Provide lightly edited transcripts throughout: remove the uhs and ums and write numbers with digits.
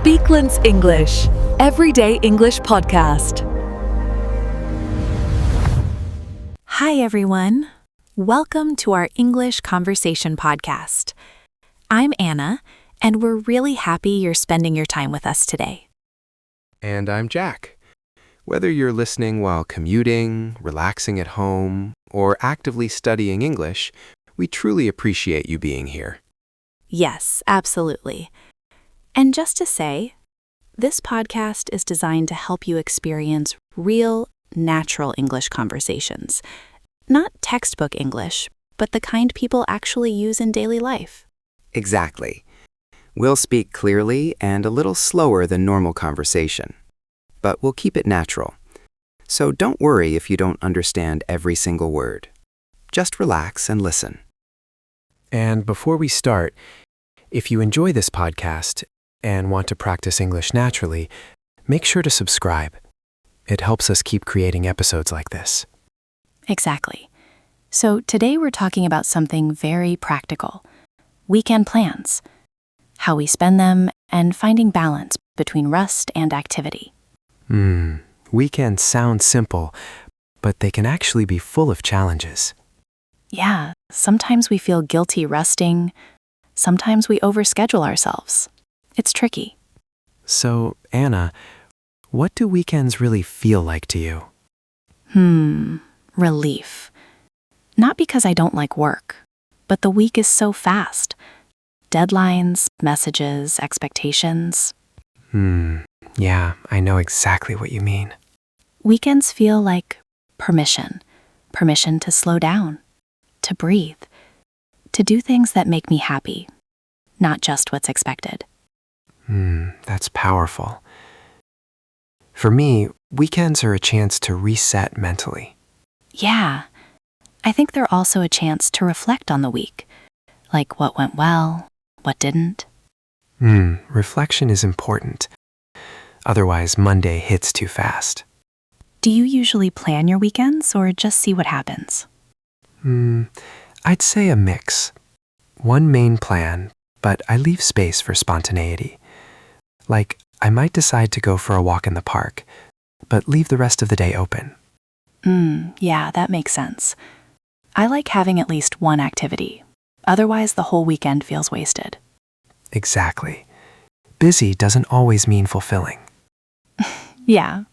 Speaklance English, everyday English podcast. Hi, everyone. Welcome to our English Conversation podcast. I'm Anna, and we're really happy you're spending your time with us today. And I'm Jack. Whether you're listening while commuting, relaxing at home, or actively studying English, we truly appreciate you being here. Yes, absolutely. And just to say, this podcast is designed to help you experience real, natural English conversations. Not textbook English, but the kind people actually use in daily life. Exactly. We'll speak clearly and a little slower than normal conversation, but we'll keep it natural. So don't worry if you don't understand every single word. Just relax and listen. And before we start, if you enjoy this podcast and want to practice English naturally, make sure to subscribe. It helps us keep creating episodes like this. Exactly. So today we're talking about something very practical. Weekend plans. How we spend them and finding balance between rest and activity. Weekends sound simple, but they can actually be full of challenges. Yeah, sometimes we feel guilty resting. Sometimes we overschedule ourselves. It's tricky. So, Anna, what do weekends really feel like to you? Relief. Not because I don't like work, but the week is so fast. Deadlines, messages, expectations. Yeah, I know exactly what you mean. Weekends feel like permission. Permission to slow down, to breathe, to do things that make me happy, not just what's expected. That's powerful. For me, weekends are a chance to reset mentally. Yeah, I think they're also a chance to reflect on the week, like what went well, what didn't. Reflection is important. Otherwise, Monday hits too fast. Do you usually plan your weekends or just see what happens? I'd say a mix. One main plan, but I leave space for spontaneity. Like, I might decide to go for a walk in the park, but leave the rest of the day open. Yeah, that makes sense. I like having at least one activity. Otherwise, the whole weekend feels wasted. Exactly. Busy doesn't always mean fulfilling. Yeah,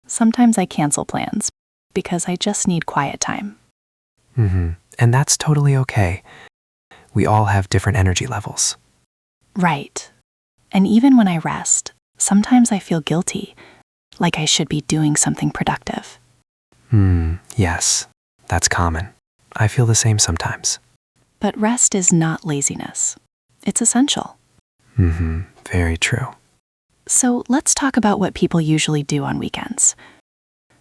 sometimes I cancel plans because I just need quiet time. And that's totally okay. We all have different energy levels. Right. And even when I rest, sometimes I feel guilty, like I should be doing something productive. Yes, that's common. I feel the same sometimes. But rest is not laziness. It's essential. Very true. So let's talk about what people usually do on weekends.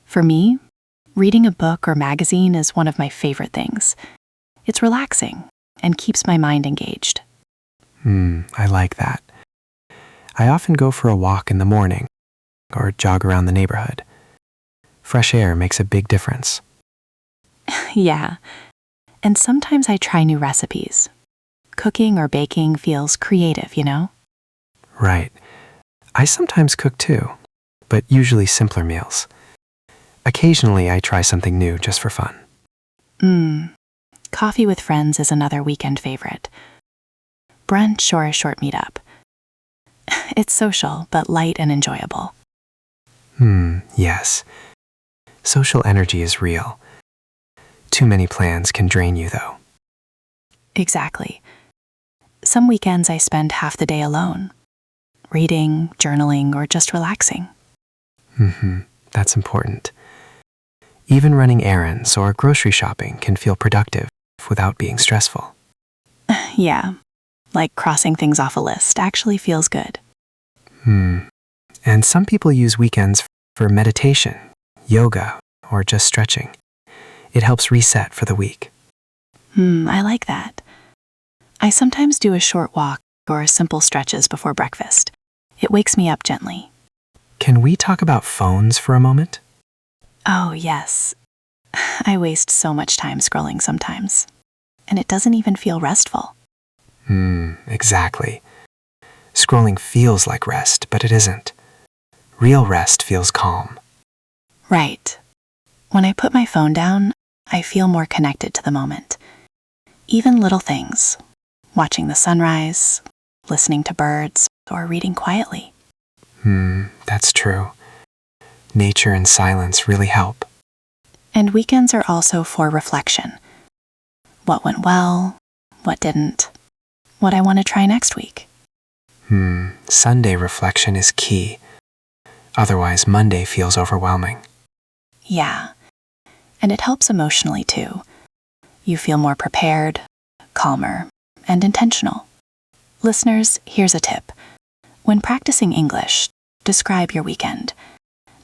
For me, reading a book or magazine is one of my favorite things. It's relaxing and keeps my mind engaged. I like that. I often go for a walk in the morning or jog around the neighborhood. Fresh air makes a big difference. Yeah. And sometimes I try new recipes. Cooking or baking feels creative, you know? Right. I sometimes cook too, but usually simpler meals. Occasionally, I try something new just for fun. Coffee with friends is another weekend favorite. Brunch or a short meetup. It's social, but light and enjoyable. Yes. Social energy is real. Too many plans can drain you, though. Exactly. Some weekends I spend half the day alone, reading, journaling, or just relaxing. That's important. Even running errands or grocery shopping can feel productive without being stressful. Yeah, like crossing things off a list actually feels good. And some people use weekends for meditation, yoga, or just stretching. It helps reset for the week. I like that. I sometimes do a short walk or simple stretches before breakfast. It wakes me up gently. Can we talk about phones for a moment? Oh, yes. I waste so much time scrolling sometimes, and it doesn't even feel restful. Exactly. Scrolling feels like rest, but it isn't. Real rest feels calm. Right. When I put my phone down, I feel more connected to the moment. Even little things, watching the sunrise, listening to birds, or reading quietly. That's true. Nature and silence really help. And weekends are also for reflection. What went well, what didn't, what I want to try next week. Sunday reflection is key. Otherwise, Monday feels overwhelming. Yeah. And it helps emotionally too. You feel more prepared, calmer, and intentional. Listeners, here's a tip. When practicing English, describe your weekend.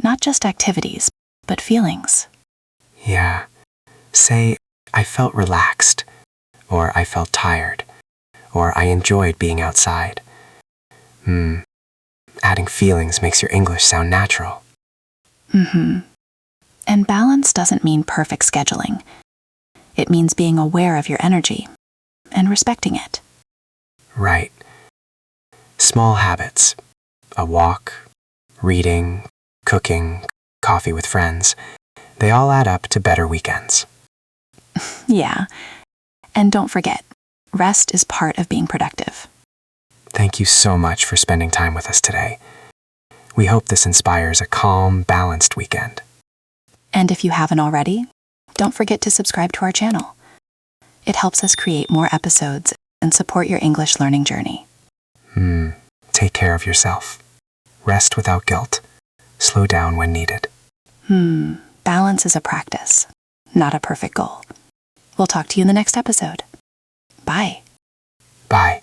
Not just activities, but feelings. Yeah. Say, I felt relaxed, or I felt tired, or I enjoyed being outside. Adding feelings makes your English sound natural. And balance doesn't mean perfect scheduling. It means being aware of your energy and respecting it. Right. Small habits. A walk, reading, cooking, coffee with friends. They all add up to better weekends. Yeah. And don't forget, rest is part of being productive. Thank you so much for spending time with us today. We hope this inspires a calm, balanced weekend. And if you haven't already, don't forget to subscribe to our channel. It helps us create more episodes and support your English learning journey. Take care of yourself. Rest without guilt. Slow down when needed. Balance is a practice, not a perfect goal. We'll talk to you in the next episode. Bye. Bye.